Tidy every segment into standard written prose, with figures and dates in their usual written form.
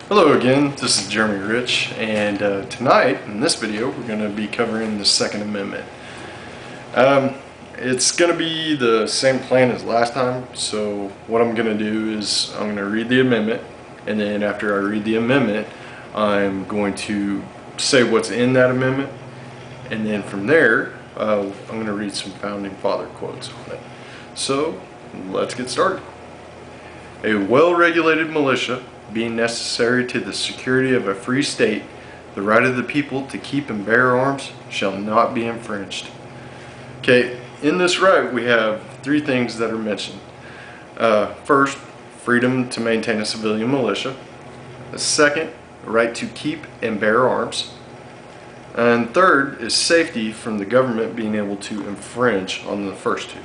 Hello again, this is Jeremy Rich, and tonight in this video we're going to be covering the Second Amendment. It's going to be the same plan as last time, so what I'm going to do is I'm going to read the amendment, and then after I read the amendment I'm going to say what's in that amendment, and then from there I'm going to read some Founding Father quotes on it. So let's get started. A well-regulated militia being necessary to the security of a free state, the right of the people to keep and bear arms shall not be infringed. Okay, in this right we have three things that are mentioned. First, freedom to maintain a civilian militia. Second, right to keep and bear arms. And third is safety from the government being able to infringe on the first two.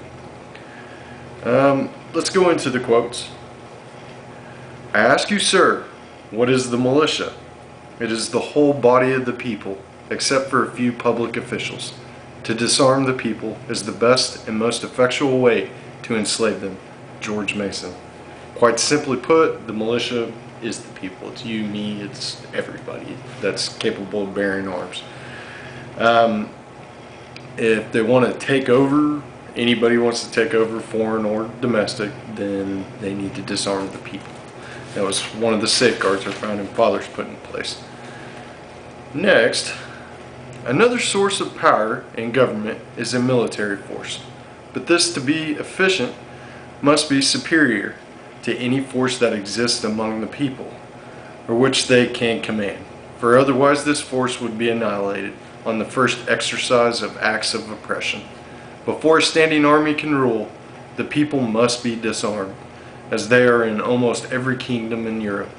Let's go into the quotes. I ask you, sir, what is the militia? It is the whole body of the people, except for a few public officials. To disarm the people is the best and most effectual way to enslave them. George Mason. Quite simply put, the militia is the people. It's you, me, it's everybody that's capable of bearing arms. If they want to take over, anybody wants to take over, foreign or domestic, then they need to disarm the people. That was one of the safeguards our Founding Fathers put in place. Next, another source of power in government is a military force, but this, to be efficient, must be superior to any force that exists among the people, or which they can command, for otherwise this force would be annihilated on the first exercise of acts of oppression. Before a standing army can rule, the people must be disarmed, as they are in almost every kingdom in Europe.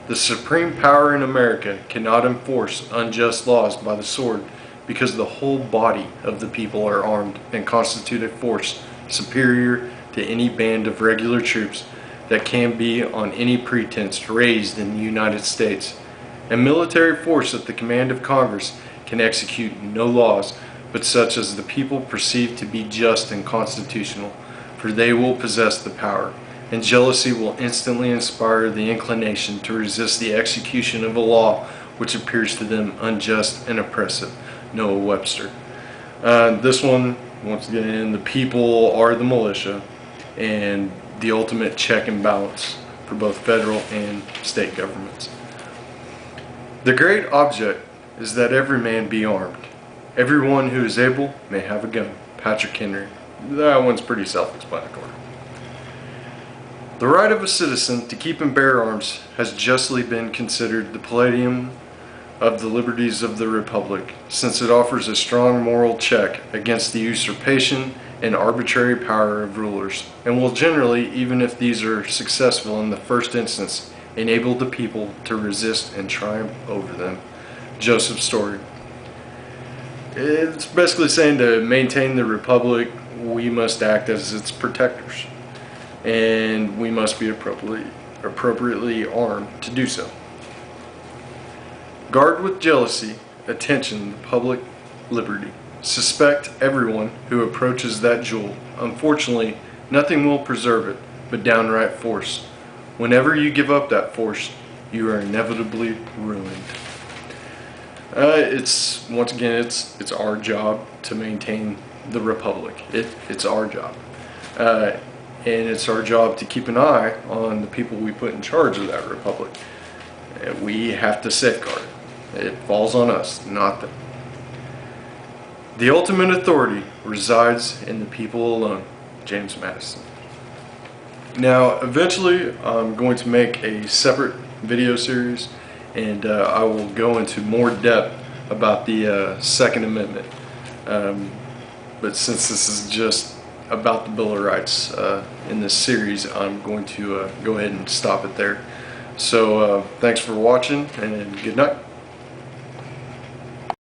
The supreme power in America cannot enforce unjust laws by the sword, because the whole body of the people are armed and constitute a force superior to any band of regular troops that can be on any pretense raised in the United States. A military force at the command of Congress can execute no laws but such as the people perceive to be just and constitutional, for they will possess the power, and jealousy will instantly inspire the inclination to resist the execution of a law which appears to them unjust and oppressive. Noah Webster. This one, once again, the people are the militia and the ultimate check and balance for both federal and state governments. The great object is that every man be armed. Everyone who is able may have a gun. Patrick Henry. That one's pretty self-explanatory. The right of a citizen to keep and bear arms has justly been considered the palladium of the liberties of the Republic, since it offers a strong moral check against the usurpation and arbitrary power of rulers, and will generally, even if these are successful in the first instance, enable the people to resist and triumph over them. Joseph Story. It's basically saying to maintain the Republic, we must act as its protectors, and we must be appropriately armed to do so. Guard with jealousy, attention, the public liberty. Suspect everyone who approaches that jewel. Unfortunately, nothing will preserve it but downright force. Whenever you give up that force, you are inevitably ruined. Once again, it's our job to maintain the Republic. It's our job. And it's our job to keep an eye on the people we put in charge of that Republic. We have to safeguard it. It falls on us, not them. The ultimate authority resides in the people alone. James Madison. Now, eventually, I'm going to make a separate video series, and I will go into more depth about the Second Amendment. But since this is just about the Bill of Rights in this series, I'm going to go ahead and stop it there. So thanks for watching, and good night.